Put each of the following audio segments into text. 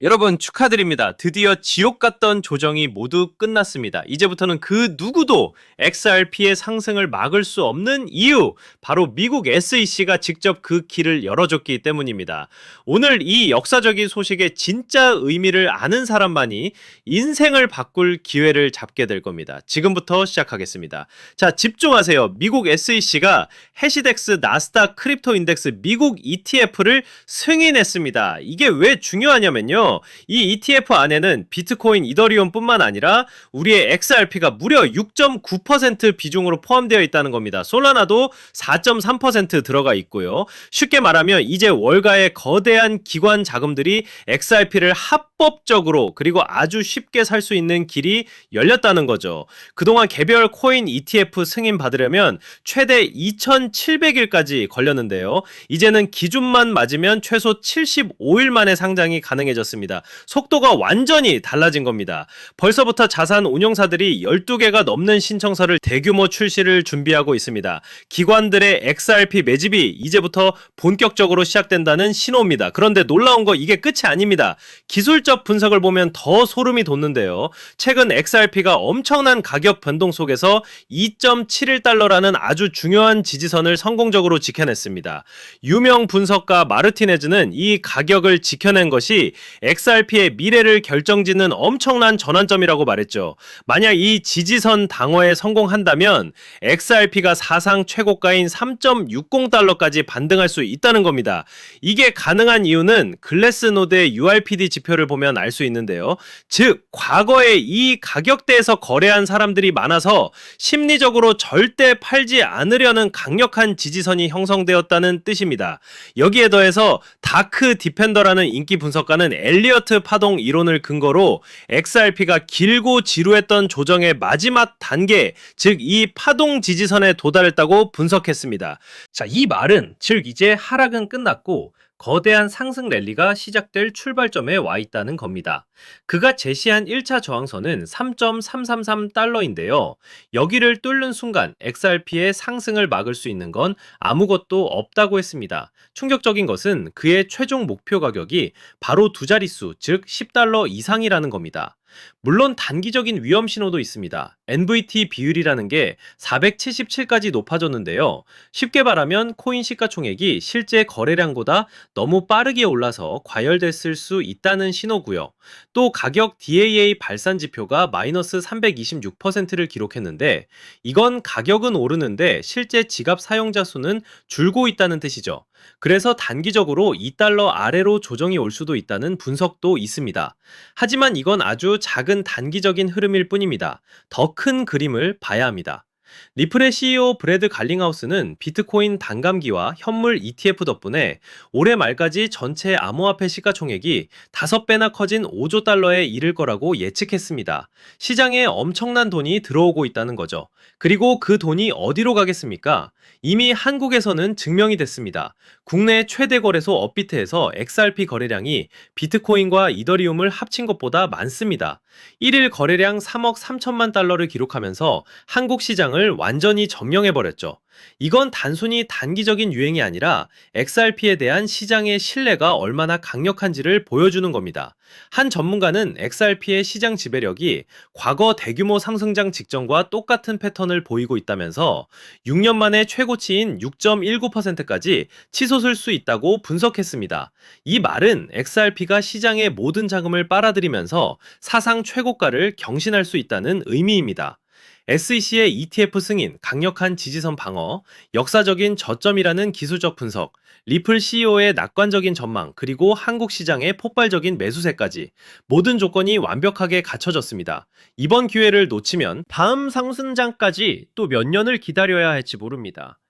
여러분 축하드립니다. 드디어 지옥 같던 조정이 모두 끝났습니다. 이제부터는 그 누구도 XRP의 상승을 막을 수 없는 이유, 바로 미국 SEC가 직접 그 길을 열어줬기 때문입니다. 오늘 이 역사적인 소식의 진짜 의미를 아는 사람만이 인생을 바꿀 기회를 잡게 될 겁니다. 지금부터 시작하겠습니다. 자, 집중하세요. 미국 SEC가 해시덱스 나스닥 크립토 인덱스 미국 ETF를 승인했습니다. 이게 왜 중요하냐면요. 이 ETF 안에는 비트코인, 이더리움 뿐만 아니라 우리의 XRP가 무려 6.9% 비중으로 포함되어 있다는 겁니다. 솔라나도 4.3% 들어가 있고요. 쉽게 말하면 이제 월가의 거대한 기관 자금들이 XRP를 합법적으로 그리고 아주 쉽게 살 수 있는 길이 열렸다는 거죠. 그동안 개별 코인 ETF 승인 받으려면 최대 2700일까지 걸렸는데요. 이제는 기준만 맞으면 최소 75일 만에 상장이 가능해졌습니다. 속도가 완전히 달라진 겁니다. 벌써부터 자산 운용사들이 12개가 넘는 신청서를 대규모 출시를 준비하고 있습니다. 기관들의 XRP 매집이 이제부터 본격적으로 시작된다는 신호입니다. 그런데 놀라운 거 이게 끝이 아닙니다. 기술적 분석을 보면 더 소름이 돋는데요. 최근 XRP가 엄청난 가격 변동 속에서 2.71달러라는 아주 중요한 지지선을 성공적으로 지켜냈습니다. 유명 분석가 마르티네즈는 이 가격을 지켜낸 것이 XRP의 미래를 결정짓는 엄청난 전환점이라고 말했죠. 만약 이 지지선 방어에 성공한다면 XRP가 사상 최고가인 3.60달러까지 반등할 수 있다는 겁니다. 이게 가능한 이유는 글래스노드의 URPD 지표를 보면 알 수 있는데요. 즉, 과거에 이 가격대에서 거래한 사람들이 많아서 심리적으로 절대 팔지 않으려는 강력한 지지선이 형성되었다는 뜻입니다. 여기에 더해서 다크 디펜더라는 인기 분석가는 엘리어트 파동 이론을 근거로 XRP가 길고 지루했던 조정의 마지막 단계, 즉 이 파동 지지선에 도달했다고 분석했습니다. 자, 이 말은 즉 이제 하락은 끝났고 거대한 상승 랠리가 시작될 출발점에 와 있다는 겁니다. 그가 제시한 1차 저항선은 3.333달러인데요. 여기를 뚫는 순간 XRP의 상승을 막을 수 있는 건 아무것도 없다고 했습니다. 충격적인 것은 그의 최종 목표 가격이 바로 두 자릿수, 즉 10달러 이상이라는 겁니다. 물론 단기적인 위험 신호도 있습니다. NVT 비율이라는 게 477까지 높아졌는데요. 쉽게 말하면 코인 시가총액이 실제 거래량보다 너무 빠르게 올라서 과열됐을 수 있다는 신호고요. 또 가격 DAA 발산 지표가 마이너스 326%를 기록했는데 이건 가격은 오르는데 실제 지갑 사용자 수는 줄고 있다는 뜻이죠. 그래서 단기적으로 2달러 아래로 조정이 올 수도 있다는 분석도 있습니다. 하지만 이건 아주 작은 단기적인 흐름일 뿐입니다. 더 큰 그림을 봐야 합니다. 리플의 CEO 브래드 갈링하우스는 비트코인 단감기와 현물 ETF 덕분에 올해 말까지 전체 암호화폐 시가총액이 5배나 커진 5조 달러에 이를 거라고 예측했습니다. 시장에 엄청난 돈이 들어오고 있다는 거죠. 그리고 그 돈이 어디로 가겠습니까? 이미 한국에서는 증명이 됐습니다. 국내 최대 거래소 업비트에서 XRP 거래량이 비트코인과 이더리움을 합친 것보다 많습니다. 1일 거래량 3억 3천만 달러를 기록하면서 한국 시장을 완전히 점령해버렸죠. 이건 단순히 단기적인 유행이 아니라 XRP에 대한 시장의 신뢰가 얼마나 강력한지를 보여주는 겁니다. 한 전문가는 XRP의 시장 지배력이 과거 대규모 상승장 직전과 똑같은 패턴을 보이고 있다면서 6년 만에 최고치인 6.19%까지 치솟을 수 있다고 분석했습니다. 이 말은 XRP가 시장의 모든 자금을 빨아들이면서 사상 최고가를 경신할 수 있다는 의미입니다. SEC의 ETF 승인, 강력한 지지선 방어, 역사적인 저점이라는 기술적 분석, 리플 CEO의 낙관적인 전망, 그리고 한국 시장의 폭발적인 매수세까지 모든 조건이 완벽하게 갖춰졌습니다. 이번 기회를 놓치면 다음 상승장까지 또 몇 년을 기다려야 할지 모릅니다.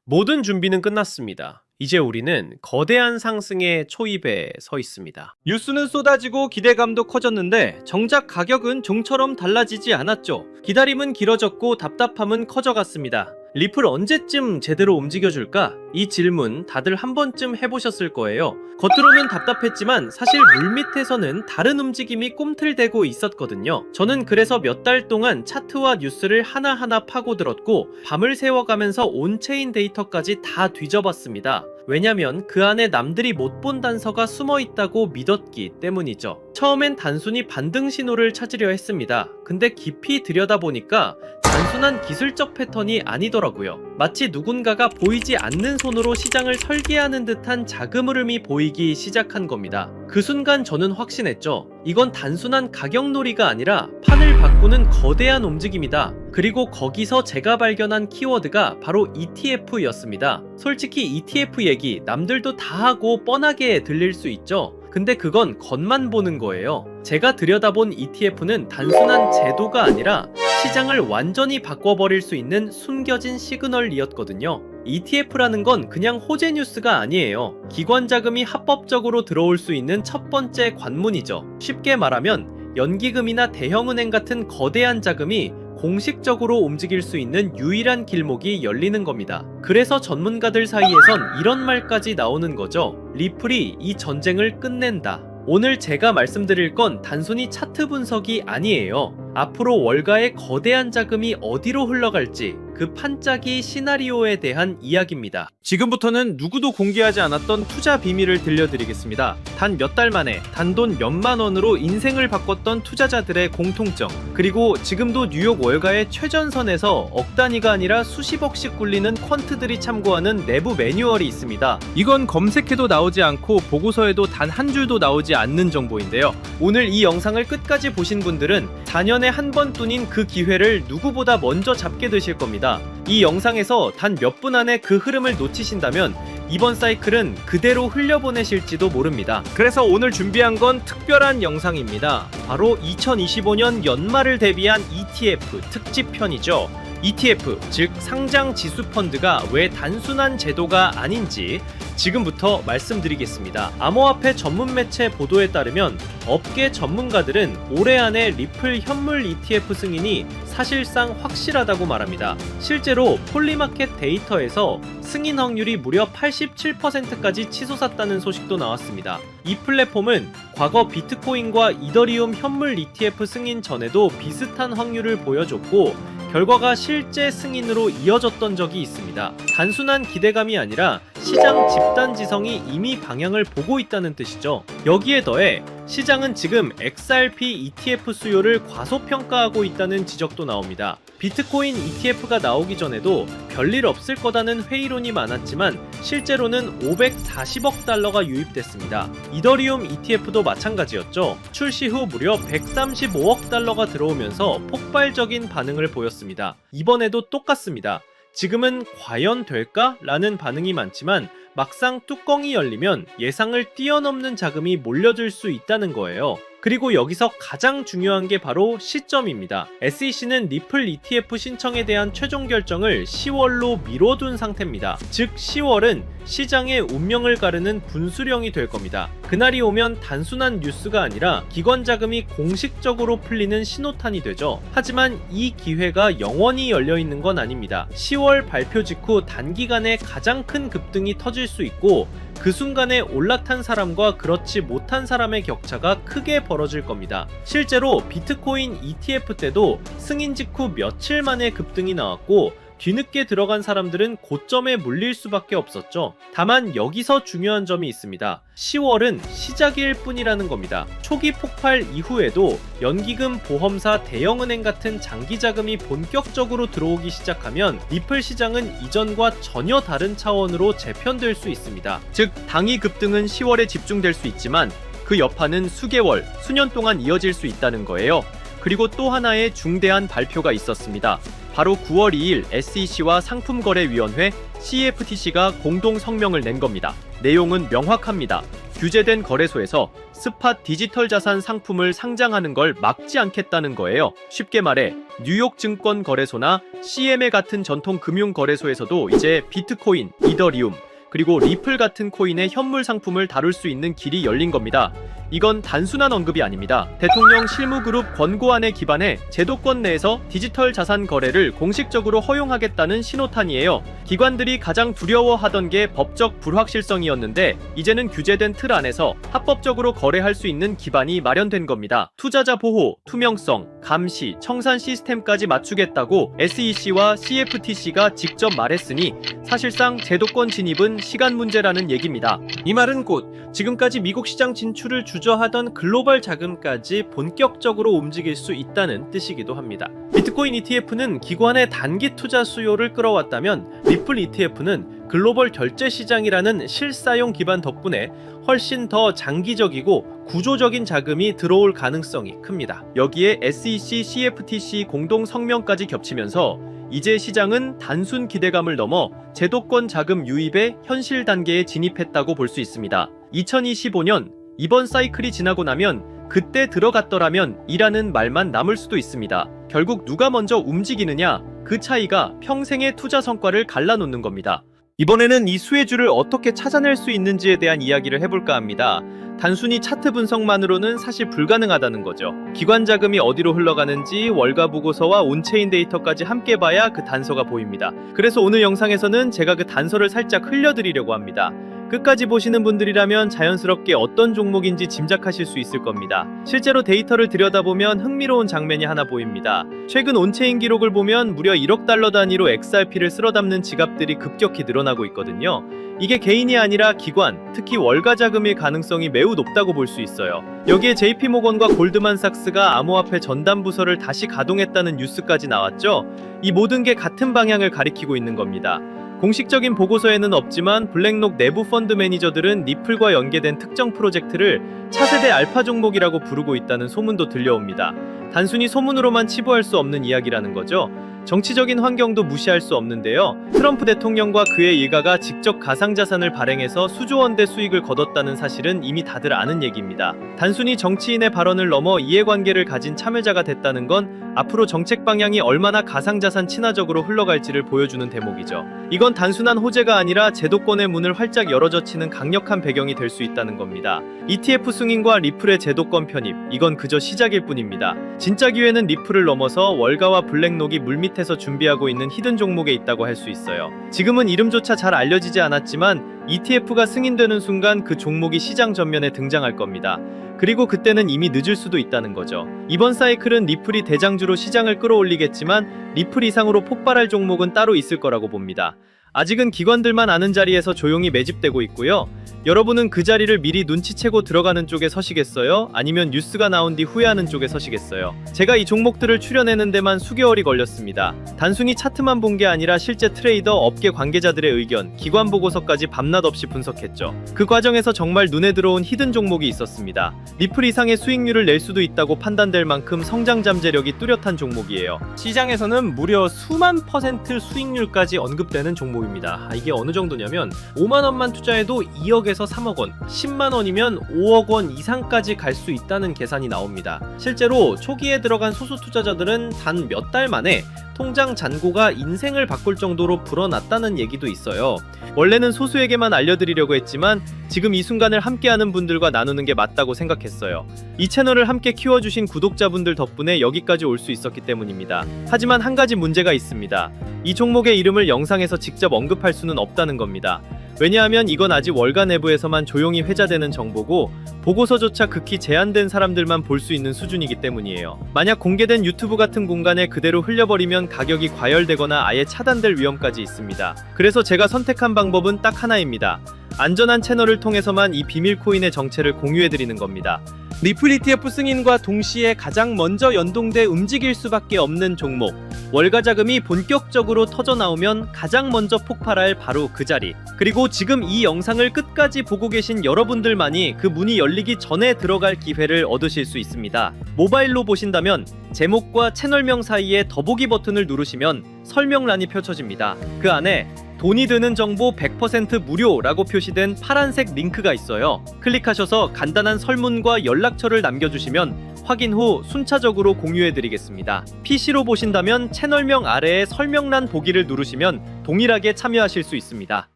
모든 준비는 끝났습니다. 이제 우리는 거대한 상승의 초입에 서 있습니다. 뉴스는 쏟아지고 기대감도 커졌는데 정작 가격은 좀처럼 달라지지 않았죠. 기다림은 길어졌고 답답함은 커져갔습니다. 리플 언제쯤 제대로 움직여줄까? 이 질문 다들 한 번쯤 해보셨을 거예요. 겉으로는 답답했지만 사실 물밑에서는 다른 움직임이 꿈틀대고 있었거든요. 저는 그래서 몇 달 동안 차트와 뉴스를 하나하나 파고들었고 밤을 새워가면서 온체인 데이터까지 다 뒤져봤습니다. 왜냐면 그 안에 남들이 못 본 단서가 숨어 있다고 믿었기 때문이죠. 처음엔 단순히 반등 신호를 찾으려 했습니다. 근데 깊이 들여다보니까 단순한 기술적 패턴이 아니더라고요. 마치 누군가가 보이지 않는 손으로 시장을 설계하는 듯한 자금 흐름이 보이기 시작한 겁니다. 그 순간 저는 확신했죠. 이건 단순한 가격놀이가 아니라 판을 바꾸는 거대한 움직임이다. 그리고 거기서 제가 발견한 키워드가 바로 ETF였습니다. 솔직히 ETF 얘기 남들도 다 하고 뻔하게 들릴 수 있죠. 근데 그건 겉만 보는 거예요. 제가 들여다본 ETF는 단순한 제도가 아니라 시장을 완전히 바꿔버릴 수 있는 숨겨진 시그널이었거든요. ETF라는 건 그냥 호재 뉴스가 아니에요. 기관 자금이 합법적으로 들어올 수 있는 첫 번째 관문이죠. 쉽게 말하면 연기금이나 대형은행 같은 거대한 자금이 공식적으로 움직일 수 있는 유일한 길목이 열리는 겁니다. 그래서 전문가들 사이에선 이런 말까지 나오는 거죠. 리플이 이 전쟁을 끝낸다. 오늘 제가 말씀드릴 건 단순히 차트 분석이 아니에요. 앞으로 월가의 거대한 자금이 어디로 흘러갈지 그 판짜기 시나리오에 대한 이야기입니다. 지금부터는 누구도 공개하지 않았던 투자 비밀을 들려드리겠습니다. 단 몇 달 만에 단돈 몇만 원으로 인생을 바꿨던 투자자들의 공통점, 그리고 지금도 뉴욕 월가의 최전선에서 억 단위가 아니라 수십억씩 굴리는 퀀트들이 참고하는 내부 매뉴얼이 있습니다. 이건 검색해도 나오지 않고 보고서에도 단 한 줄도 나오지 않는 정보인데요. 오늘 이 영상을 끝까지 보신 분들은 4년에 한 번 뿐인 그 기회를 누구보다 먼저 잡게 되실 겁니다. 이 영상에서 단 몇 분 안에 그 흐름을 놓치신다면 이번 사이클은 그대로 흘려보내실지도 모릅니다. 그래서 오늘 준비한 건 특별한 영상입니다. 바로 2025년 연말을 대비한 ETF 특집편이죠. ETF, 즉 상장 지수 펀드가 왜 단순한 제도가 아닌지 지금부터 말씀드리겠습니다. 암호화폐 전문 매체 보도에 따르면 업계 전문가들은 올해 안에 리플 현물 ETF 승인이 사실상 확실하다고 말합니다. 실제로 폴리마켓 데이터에서 승인 확률이 무려 87%까지 치솟았다는 소식도 나왔습니다. 이 플랫폼은 과거 비트코인과 이더리움 현물 ETF 승인 전에도 비슷한 확률을 보여줬고 결과가 실제 승인으로 이어졌던 적이 있습니다. 단순한 기대감이 아니라 시장 집단지성이 이미 방향을 보고 있다는 뜻이죠. 여기에 더해 시장은 지금 XRP ETF 수요를 과소평가하고 있다는 지적도 나옵니다. 비트코인 ETF가 나오기 전에도 별일 없을 거다는 회의론이 많았지만 실제로는 540억 달러가 유입됐습니다. 이더리움 ETF도 마찬가지였죠. 출시 후 무려 135억 달러가 들어오면서 폭발적인 반응을 보였습니다. 이번에도 똑같습니다. 지금은 과연 될까? 라는 반응이 많지만 막상 뚜껑이 열리면 예상을 뛰어넘는 자금이 몰려들 수 있다는 거예요. 그리고 여기서 가장 중요한 게 바로 시점입니다. SEC는 리플 ETF 신청에 대한 최종 결정을 10월로 미뤄둔 상태입니다. 즉 10월은 시장의 운명을 가르는 분수령이 될 겁니다. 그날이 오면 단순한 뉴스가 아니라 기관 자금이 공식적으로 풀리는 신호탄이 되죠. 하지만 이 기회가 영원히 열려있는 건 아닙니다. 10월 발표 직후 단기간에 가장 큰 급등이 터질 수 있고 그 순간에 올라탄 사람과 그렇지 못한 사람의 격차가 크게 벌어질 겁니다. 실제로 비트코인 ETF 때도 승인 직후 며칠 만에 급등이 나왔고 뒤늦게 들어간 사람들은 고점에 물릴 수밖에 없었죠. 다만 여기서 중요한 점이 있습니다. 10월은 시작일 뿐이라는 겁니다. 초기 폭발 이후에도 연기금, 보험사, 대형은행 같은 장기 자금이 본격적으로 들어오기 시작하면 리플 시장은 이전과 전혀 다른 차원으로 재편될 수 있습니다. 즉 당이 급등은 10월에 집중될 수 있지만 그 여파는 수개월, 수년 동안 이어질 수 있다는 거예요. 그리고 또 하나의 중대한 발표가 있었습니다. 바로 9월 2일 SEC와 상품거래위원회 CFTC가 공동 성명을 낸 겁니다. 내용은 명확합니다. 규제된 거래소에서 스팟 디지털 자산 상품을 상장하는 걸 막지 않겠다는 거예요. 쉽게 말해 뉴욕 증권 거래소나 CME 같은 전통 금융 거래소에서도 이제 비트코인, 이더리움, 그리고 리플 같은 코인의 현물 상품을 다룰 수 있는 길이 열린 겁니다. 이건 단순한 언급이 아닙니다. 대통령 실무그룹 권고안에 기반해 제도권 내에서 디지털 자산 거래를 공식적으로 허용하겠다는 신호탄이에요. 기관들이 가장 두려워하던 게 법적 불확실성이었는데 이제는 규제된 틀 안에서 합법적으로 거래할 수 있는 기반이 마련된 겁니다. 투자자 보호, 투명성, 감시, 청산 시스템까지 맞추겠다고 SEC와 CFTC가 직접 말했으니 사실상 제도권 진입은 시간 문제라는 얘기입니다. 이 말은 곧 지금까지 미국 시장 진출을 주저하던 글로벌 자금까지 본격적으로 움직일 수 있다는 뜻이기도 합니다. 비트코인 ETF는 기관의 단기 투자 수요를 끌어왔다면 리플 ETF는 글로벌 결제 시장이라는 실사용 기반 덕분에 훨씬 더 장기적이고 구조적인 자금이 들어올 가능성이 큽니다. 여기에 SEC, CFTC 공동 성명까지 겹치면서 이제 시장은 단순 기대감을 넘어 제도권 자금 유입의 현실 단계에 진입했다고 볼 수 있습니다. 2025년 이번 사이클이 지나고 나면 그때 들어갔더라면 이라는 말만 남을 수도 있습니다. 결국 누가 먼저 움직이느냐, 그 차이가 평생의 투자 성과를 갈라놓는 겁니다. 이번에는 이 수혜주를 어떻게 찾아낼 수 있는지에 대한 이야기를 해볼까 합니다. 단순히 차트 분석만으로는 사실 불가능하다는 거죠. 기관 자금이 어디로 흘러가는지 월가 보고서와 온체인 데이터까지 함께 봐야 그 단서가 보입니다. 그래서 오늘 영상에서는 제가 그 단서를 살짝 흘려드리려고 합니다. 끝까지 보시는 분들이라면 자연스럽게 어떤 종목인지 짐작하실 수 있을 겁니다. 실제로 데이터를 들여다보면 흥미로운 장면이 하나 보입니다. 최근 온체인 기록을 보면 무려 1억 달러 단위로 XRP를 쓸어담는 지갑들이 급격히 늘어나고 있거든요. 이게 개인이 아니라 기관, 특히 월가 자금일 가능성이 매우 높다고 볼 수 있어요. 여기에 JP모건과 골드만삭스가 암호화폐 전담 부서를 다시 가동했다는 뉴스까지 나왔죠. 이 모든 게 같은 방향을 가리키고 있는 겁니다. 공식적인 보고서에는 없지만 블랙록 내부 펀드 매니저들은 리플과 연계된 특정 프로젝트를 차세대 알파 종목이라고 부르고 있다는 소문도 들려옵니다. 단순히 소문으로만 치부할 수 없는 이야기라는 거죠. 정치적인 환경도 무시할 수 없는데요. 트럼프 대통령과 그의 일가가 직접 가상자산을 발행해서 수조 원대 수익을 거뒀다는 사실은 이미 다들 아는 얘기입니다. 단순히 정치인의 발언을 넘어 이해관계를 가진 참여자가 됐다는 건 앞으로 정책 방향이 얼마나 가상자산 친화적으로 흘러갈지를 보여주는 대목이죠. 이건 단순한 호재가 아니라 제도권의 문을 활짝 열어젖히는 강력한 배경이 될 수 있다는 겁니다. ETF 승인과 리플의 제도권 편입, 이건 그저 시작일 뿐입니다. 진짜 기회는 리플을 넘어서 월가와 블랙록이 물밑에서 준비하고 있는 히든 종목에 있다고 할 수 있어요. 지금은 이름조차 잘 알려지지 않았지만 ETF가 승인되는 순간 그 종목이 시장 전면에 등장할 겁니다. 그리고 그때는 이미 늦을 수도 있다는 거죠. 이번 사이클은 리플이 대장주로 시장을 끌어올리겠지만 리플 이상으로 폭발할 종목은 따로 있을 거라고 봅니다. 아직은 기관들만 아는 자리에서 조용히 매집되고 있고요. 여러분은 그 자리를 미리 눈치채고 들어가는 쪽에 서시겠어요? 아니면 뉴스가 나온 뒤 후회하는 쪽에 서시겠어요? 제가 이 종목들을 추려내는 데만 수개월이 걸렸습니다. 단순히 차트만 본 게 아니라 실제 트레이더, 업계 관계자들의 의견, 기관 보고서까지 밤낮 없이 분석했죠. 그 과정에서 정말 눈에 들어온 히든 종목이 있었습니다. 리플 이상의 수익률을 낼 수도 있다고 판단될 만큼 성장 잠재력이 뚜렷한 종목이에요. 시장에서는 무려 수만 % 수익률까지 언급되는 종목입니다. 이게 어느 정도냐면 5만 원만 투자해도 2억에서 3억 원, 10만 원이면 5억 원 이상까지 갈 수 있다는 계산이 나옵니다. 실제로 초기에 들어간 소수 투자자들은 단 몇 달 만에 통장 잔고가 인생을 바꿀 정도로 불어났다는 얘기도 있어요. 원래는 소수에게만 알려드리려고 했지만 지금 이 순간을 함께하는 분들과 나누는 게 맞다고 생각했어요. 이 채널을 함께 키워주신 구독자분들 덕분에 여기까지 올 수 있었기 때문입니다. 하지만 한 가지 문제가 있습니다. 이 종목의 이름을 영상에서 직접 언급할 수는 없다는 겁니다. 왜냐하면 이건 아직 월가 내부에서만 조용히 회자되는 정보고 보고서조차 극히 제한된 사람들만 볼 수 있는 수준이기 때문이에요. 만약 공개된 유튜브 같은 공간에 그대로 흘려버리면 가격이 과열되거나 아예 차단될 위험까지 있습니다. 그래서 제가 선택한 방법은 딱 하나입니다. 안전한 채널을 통해서만 이 비밀 코인의 정체를 공유해드리는 겁니다. 리플 ETF 승인과 동시에 가장 먼저 연동돼 움직일 수밖에 없는 종목, 월가 자금이 본격적으로 터져나오면 가장 먼저 폭발할 바로 그 자리, 그리고 지금 이 영상을 끝까지 보고 계신 여러분들만이 그 문이 열리기 전에 들어갈 기회를 얻으실 수 있습니다. 모바일로 보신다면 제목과 채널명 사이에 더보기 버튼을 누르시면 설명란이 펼쳐집니다. 그 안에 돈이 드는 정보 100% 무료라고 표시된 파란색 링크가 있어요. 클릭하셔서 간단한 설문과 연락처를 남겨주시면 확인 후 순차적으로 공유해드리겠습니다. PC로 보신다면 채널명 아래에 설명란 보기를 누르시면 동일하게 참여하실 수 있습니다.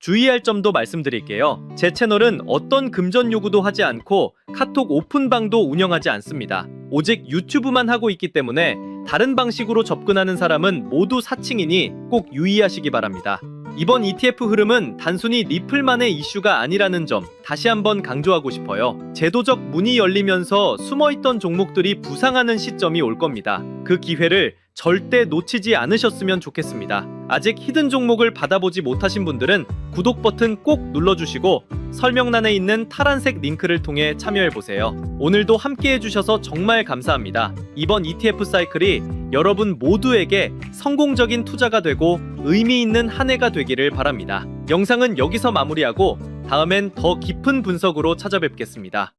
주의할 점도 말씀드릴게요. 제 채널은 어떤 금전 요구도 하지 않고 카톡 오픈방도 운영하지 않습니다. 오직 유튜브만 하고 있기 때문에 다른 방식으로 접근하는 사람은 모두 사칭이니 꼭 유의하시기 바랍니다. 이번 ETF 흐름은 단순히 리플만의 이슈가 아니라는 점 다시 한번 강조하고 싶어요. 제도적 문이 열리면서 숨어있던 종목들이 부상하는 시점이 올 겁니다. 그 기회를 절대 놓치지 않으셨으면 좋겠습니다. 아직 히든 종목을 받아보지 못하신 분들은 구독 버튼 꼭 눌러주시고 설명란에 있는 파란색 링크를 통해 참여해보세요. 오늘도 함께 해주셔서 정말 감사합니다. 이번 ETF 사이클이 여러분 모두에게 성공적인 투자가 되고 의미 있는 한 해가 되기를 바랍니다. 영상은 여기서 마무리하고 다음엔 더 깊은 분석으로 찾아뵙겠습니다.